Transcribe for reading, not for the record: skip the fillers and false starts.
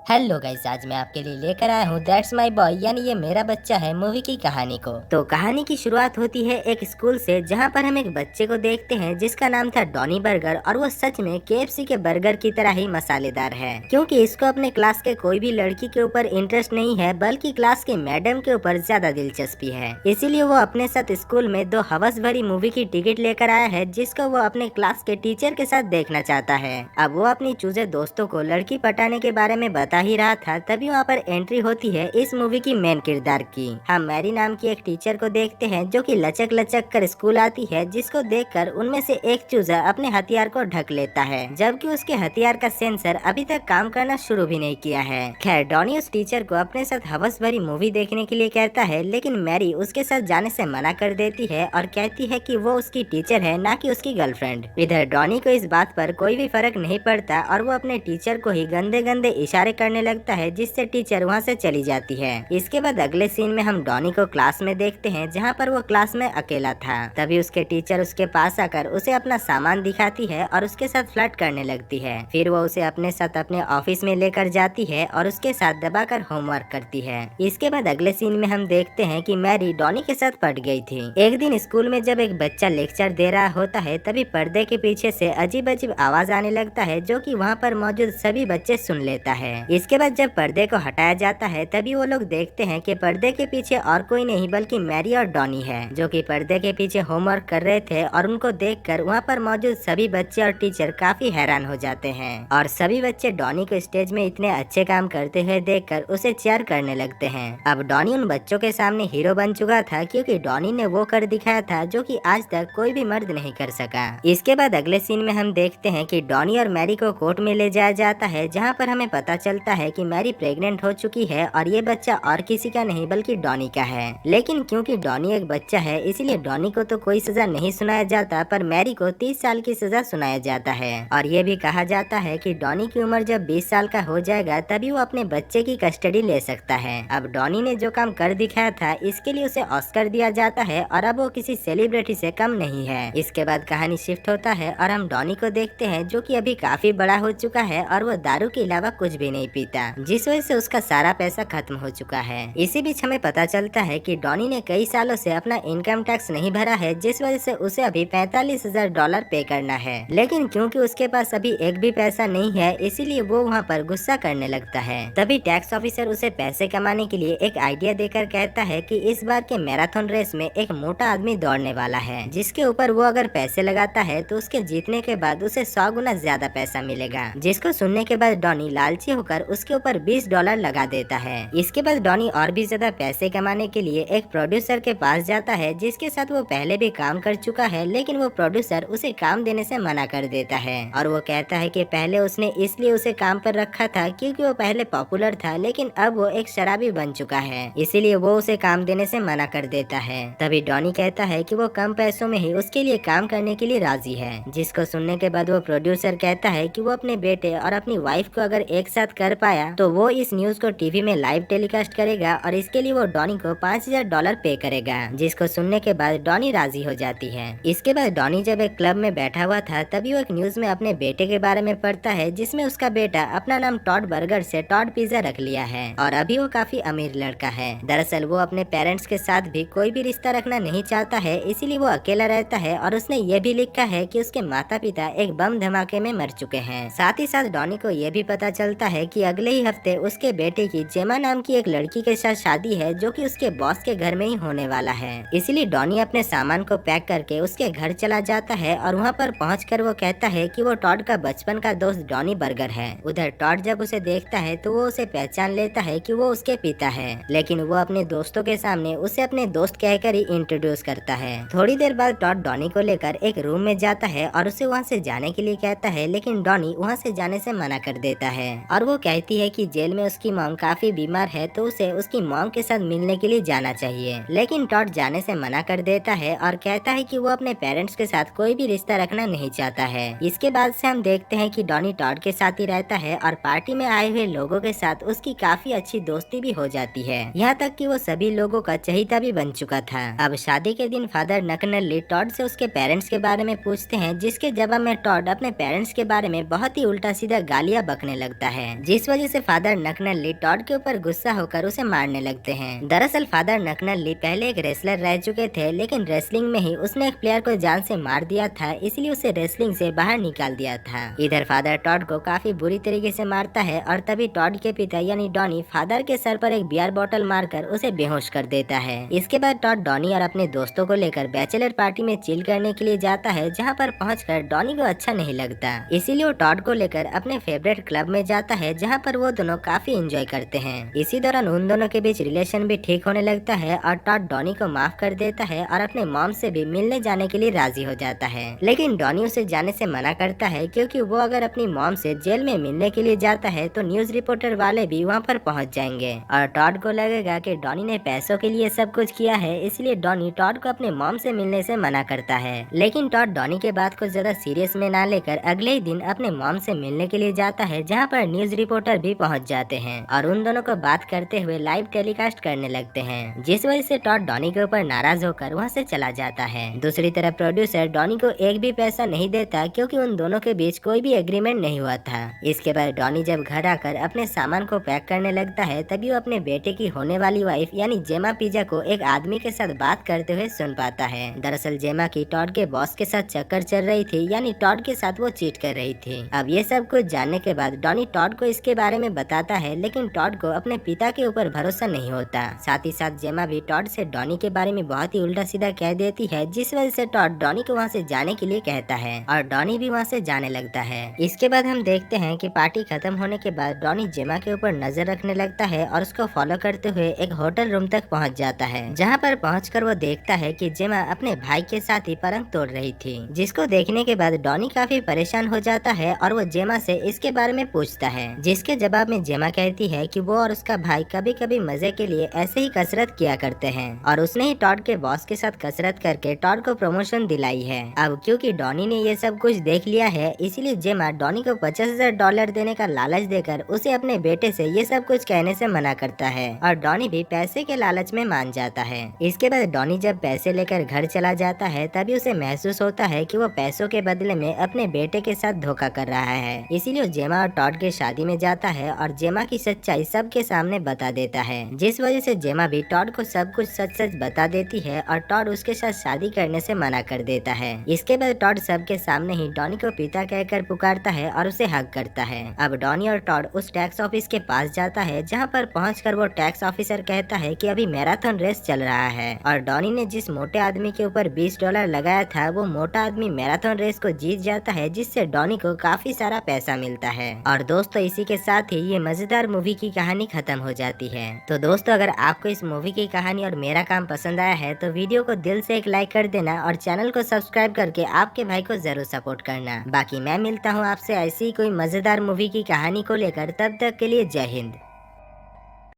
Hello guys, आज मैं आपके लिए लेकर आया हूँ दैट्स माय बॉय यानी ये मेरा बच्चा है मूवी की कहानी को। तो कहानी की शुरुआत होती है एक स्कूल से, जहाँ पर हम एक बच्चे को देखते हैं जिसका नाम था डॉनी बर्गर, और वो सच में केएफसी के बर्गर की तरह ही मसालेदार है, क्योंकि इसको अपने क्लास के कोई भी लड़की के ऊपर इंटरेस्ट नहीं है, बल्कि क्लास के मैडम के ऊपर ज्यादा दिलचस्पी है। इसीलिए वो अपने साथ स्कूल में दो हवस भरी मूवी की टिकट लेकर आया है, जिसको वो अपने क्लास के टीचर के साथ देखना चाहता है। अब वो अपनी चूजे दोस्तों को लड़की पटाने के बारे में बता ही रहा था, तभी वहाँ पर एंट्री होती है इस मूवी की मेन किरदार की। हम मैरी नाम की एक टीचर को देखते हैं जो कि लचक लचक कर स्कूल आती है, जिसको देखकर उनमें से एक चूजा अपने हथियार को ढक लेता है, जबकि उसके हथियार का सेंसर अभी तक काम करना शुरू भी नहीं किया है। खैर, डॉनी उस टीचर को अपने साथ हवस भरी मूवी देखने के लिए कहता है, लेकिन मैरी उसके साथ जाने से मना कर देती है और कहती है कि वो उसकी टीचर है, ना कि उसकी गर्लफ्रेंड। इधर डॉनी को इस बात पर कोई भी फर्क नहीं पड़ता और वो अपने टीचर को ही गंदे गंदे इशारे करने लगता है, जिससे टीचर वहाँ से चली जाती है। इसके बाद अगले सीन में हम डॉनी को क्लास में देखते हैं, जहाँ पर वो क्लास में अकेला था। तभी उसके टीचर उसके पास आकर उसे अपना सामान दिखाती है और उसके साथ फ्लर्ट करने लगती है। फिर वो उसे अपने साथ अपने ऑफिस में लेकर जाती है और उसके साथ दबाकर होमवर्क करती है। इसके बाद अगले सीन में हम देखते हैं कि मैरी डॉनी के साथ पट गई थी। एक दिन स्कूल में जब एक बच्चा लेक्चर दे रहा होता है, तभी पर्दे के पीछे से अजीब अजीब आवाज आने लगता है, जो कि वहाँ पर मौजूद सभी बच्चे सुन लेता है। इसके बाद जब पर्दे को हटाया जाता है, तभी वो लोग देखते हैं कि पर्दे के पीछे और कोई नहीं बल्कि मैरी और डॉनी है, जो कि पर्दे के पीछे होमवर्क कर रहे थे। और उनको देखकर वहाँ पर मौजूद सभी बच्चे और टीचर काफी हैरान हो जाते हैं, और सभी बच्चे डॉनी को स्टेज में इतने अच्छे काम करते हुए देखकर उसे चेयर करने लगते हैं। अब डॉनी उन बच्चों के सामने हीरो बन चुका था, क्योंकि डॉनी ने वो कर दिखाया था जो कि आज तक कोई भी मर्द नहीं कर सका। इसके बाद अगले सीन में हम देखते हैं कि डॉनी और मैरी को कोर्ट में ले जाया जाता है, जहाँ पर हमें पता चलता है कि मैरी प्रेग्नेंट हो चुकी है और ये बच्चा और किसी का नहीं बल्कि डॉनी का है। लेकिन क्योंकि डॉनी एक बच्चा है, इसलिए डॉनी को तो कोई सजा नहीं सुनाया जाता, पर मैरी को 30 साल की सजा सुनाया जाता है। और ये भी कहा जाता है कि डॉनी की उम्र जब 20 साल का हो जाएगा, तभी वो अपने बच्चे की कस्टडी ले सकता है। अब डॉनी ने जो काम कर दिखाया था, इसके लिए उसे ऑस्कर दिया जाता है, और अब वो किसी सेलिब्रिटी से कम नहीं है। इसके बाद कहानी शिफ्ट होता है और हम डॉनी को देखते हैं, जो कि अभी काफी बड़ा हो चुका है और वो दारू के अलावा कुछ भी नहीं पीता, जिस वजह से उसका सारा पैसा खत्म हो चुका है। इसी बीच हमें पता चलता है कि डॉनी ने कई सालों से अपना इनकम टैक्स नहीं भरा है, जिस वजह से उसे अभी $45,000 पे करना है। लेकिन क्योंकि उसके पास अभी एक भी पैसा नहीं है, इसीलिए वो वहाँ पर गुस्सा करने लगता है। तभी टैक्स ऑफिसर उसे पैसे कमाने के लिए एक आइडिया देकर कहता है कि इस बार के मैराथन रेस में एक मोटा आदमी दौड़ने वाला है, जिसके ऊपर वो अगर पैसे लगाता है तो उसके जीतने के बाद उसे 100 गुना ज्यादा पैसा मिलेगा। जिसको सुनने के बाद डॉनी लालची होकर उसके ऊपर $20 लगा देता है। इसके बाद डॉनी और भी ज्यादा पैसे कमाने के लिए एक प्रोड्यूसर के पास जाता है, जिसके साथ वो पहले भी काम कर चुका है, लेकिन वो प्रोड्यूसर उसे काम देने से मना कर देता है। और वो कहता है कि पहले उसने इसलिए उसे काम पर रखा था क्योंकि वो पहले पॉपुलर था, लेकिन अब वो एक शराबी बन चुका है, इसीलिए वो उसे काम देने से मना कर देता है। तभी डॉनी कहता है कि वो कम पैसों में ही उसके लिए काम करने के लिए राजी है। जिसको सुनने के बाद वो प्रोड्यूसर कहता है कि वो अपने बेटे और अपनी वाइफ को अगर एक साथ कर पाया तो वो इस न्यूज को टीवी में लाइव टेलीकास्ट करेगा, और इसके लिए वो डॉनी को $5,000 पे करेगा। जिसको सुनने के बाद डॉनी राजी हो जाती है। इसके बाद डॉनी जब एक क्लब में बैठा हुआ था, तभी वो एक न्यूज में अपने बेटे के बारे में पढ़ता है, जिसमें उसका बेटा अपना नाम टॉड बर्गर से टॉड पिज्जा रख लिया है, और अभी वो काफी अमीर लड़का है। दरअसल वो अपने पेरेंट्स के साथ भी कोई भी रिश्ता रखना नहीं चाहता है, इसीलिए वो अकेला रहता है, और उसने ये भी लिखा है कि उसके माता पिता एक बम धमाके में मर चुके हैं। साथ ही साथ डॉनी को ये भी पता चलता है कि अगले ही हफ्ते उसके बेटे की जेमा नाम की एक लड़की के साथ शादी है, जो कि उसके बॉस के घर में ही होने वाला है। इसलिए डॉनी अपने सामान को पैक करके उसके घर चला जाता है, और वहाँ पर पहुंचकर वो कहता है कि वो टॉड का बचपन का दोस्त डॉनी बर्गर है। उधर टॉड जब उसे देखता है तो वो उसे पहचान लेता है कि वो उसके पिता है, लेकिन वो अपने दोस्तों के सामने उसे अपने दोस्त कहकर ही इंट्रोड्यूस करता है। थोड़ी देर बाद टॉड डॉनी को लेकर एक रूम में जाता है और उसे वहाँ से जाने के लिए कहता है, लेकिन डॉनी वहाँ से जाने से मना कर देता है, और वो कहती है कि जेल में उसकी मॉम काफी बीमार है, तो उसे उसकी मॉम के साथ मिलने के लिए जाना चाहिए। लेकिन टॉड जाने से मना कर देता है और कहता है कि वो अपने पेरेंट्स के साथ कोई भी रिश्ता रखना नहीं चाहता है। इसके बाद से हम देखते हैं कि डॉनी टॉड के साथ ही रहता है, और पार्टी में आए हुए लोगों के साथ उसकी काफी अच्छी दोस्ती भी हो जाती है, यहाँ तक कि वो सभी लोगों का चहेता भी बन चुका था। अब शादी के दिन फादर नकनली टॉड से उसके पेरेंट्स के बारे में पूछते हैं, जिसके जवाब में टॉड अपने पेरेंट्स के बारे में बहुत ही उल्टा सीधा गालियां बकने लगता है। जिस वजह से फादर नकनली टॉड के ऊपर गुस्सा होकर उसे मारने लगते हैं। दरअसल फादर नकनली पहले एक रेसलर रह चुके थे, लेकिन रेसलिंग में ही उसने एक प्लेयर को जान से मार दिया था, इसलिए उसे रेसलिंग से बाहर निकाल दिया था। इधर फादर टॉड को काफी बुरी तरीके से मारता है और तभी टॉड के पिता यानी डॉनी फादर के सर पर एक बियर बोतल मारकर उसे बेहोश कर देता है। इसके बाद टॉड डॉनी और अपने दोस्तों को लेकर बैचलर पार्टी में चिल करने के लिए जाता है, जहाँ पर पहुंचकर डॉनी को अच्छा नहीं लगता, इसीलिए वो टॉड को लेकर अपने फेवरेट क्लब में जाता है, जहाँ पर वो दोनों काफी एंजॉय करते हैं। इसी दौरान उन दोनों के बीच रिलेशन भी ठीक होने लगता है और टॉड डॉनी को माफ कर देता है और अपने मॉम से भी मिलने जाने के लिए राजी हो जाता है। लेकिन डॉनी उसे जाने से मना करता है, क्योंकि वो अगर अपनी मॉम से जेल में मिलने के लिए जाता है तो न्यूज रिपोर्टर वाले भी वहाँ पर पहुँच जाएंगे और टॉड को लगेगा कि डॉनी ने पैसों के लिए सब कुछ किया है, इसलिए डॉनी टॉड को अपने मॉम से मिलने से मना करता है। लेकिन टॉड डॉनी के बात को ज्यादा सीरियस में ना लेकर अगले ही दिन अपने मॉम से मिलने के लिए जाता है, जहाँ पर न्यूज रिपोर्टर भी पहुँच जाते हैं और उन दोनों को बात करते हुए लाइव टेलीकास्ट करने लगते हैं, जिस वजह से टॉड डॉनी के ऊपर नाराज होकर वहाँ से चला जाता है। दूसरी तरफ प्रोड्यूसर डॉनी को एक भी पैसा नहीं देता, क्योंकि उन दोनों के बीच कोई भी एग्रीमेंट नहीं हुआ था। इसके बाद डॉनी जब घर आकर अपने सामान को पैक करने लगता है, तभी वो अपने बेटे की होने वाली वाइफ यानी जेमा पिज़्ज़ा को एक आदमी के साथ बात करते हुए सुन पाता है। दरअसल जेमा की टॉड के बॉस के साथ चक्कर चल रही थी, यानी टॉड के साथ वो चीट कर रही थी। अब ये सब कुछ जानने के बाद डॉनी टॉड को इसके बारे में बताता है, लेकिन टॉड को अपने पिता के ऊपर भरोसा नहीं होता। साथ ही साथ जेमा भी टॉड से डॉनी के बारे में बहुत ही उल्टा सीधा कह देती है, जिस वजह से टॉड डॉनी को वहाँ से जाने के लिए कहता है और डॉनी भी वहाँ से जाने लगता है। इसके बाद हम देखते हैं कि पार्टी खत्म होने के बाद डॉनी जेमा के ऊपर नजर रखने लगता है और उसको फॉलो करते हुए एक होटल रूम तक पहुँच जाता है, जहाँ पर पहुँचकर वो देखता है कि जेमा अपने भाई के साथ ही पतंग तोड़ रही थी, जिसको देखने के बाद डॉनी काफी परेशान हो जाता है और वो जेमा से इसके बारे में पूछता है, जिसके जवाब में जेमा कहती है कि वो और उसका भाई कभी कभी मजे के लिए ऐसे ही कसरत किया करते हैं और उसने ही टॉड के बॉस के साथ कसरत करके टॉड को प्रमोशन दिलाई है। अब क्योंकि डॉनी ने ये सब कुछ देख लिया है, इसीलिए जेमा डॉनी को $50,000 देने का लालच देकर उसे अपने बेटे से ये सब कुछ कहने से मना करता है और डॉनी भी पैसे के लालच में मान जाता है। इसके बाद डॉनी जब पैसे लेकर घर चला जाता है, तभी उसे महसूस होता है कि वो पैसों के बदले में अपने बेटे के साथ धोखा कर रहा है, इसीलिए जेमा और टॉड के शादी में जाता है और जेमा की सच्चाई सबके सामने बता देता है, जिस वजह से जेमा भी टॉड को सब कुछ सच सच बता देती है और टॉड उसके साथ शादी करने से मना कर देता है। इसके बाद टॉड सबके सामने ही डॉनी को पिता कहकर पुकारता है और उसे हग करता है। अब डॉनी और टॉड उस टैक्स ऑफिस के पास जाता है, जहाँ पर पहुंचकर वो टैक्स ऑफिसर कहता है कि अभी मैराथन रेस चल रहा है और डॉनी ने जिस मोटे आदमी के ऊपर $20 लगाया था, वो मोटा आदमी मैराथन रेस को जीत जाता है, जिससे डॉनी को काफी सारा पैसा मिलता है। और दोस्तों इसी के साथ ही ये मजेदार मूवी की कहानी खत्म हो जाती है। तो दोस्तों अगर आपको इस मूवी की कहानी और मेरा काम पसंद आया है तो वीडियो को दिल से एक लाइक कर देना और चैनल को सब्सक्राइब करके आपके भाई को जरूर सपोर्ट करना। बाकी मैं मिलता हूँ आपसे ऐसी कोई मजेदार मूवी की कहानी को लेकर, तब तक के लिए जय हिंद।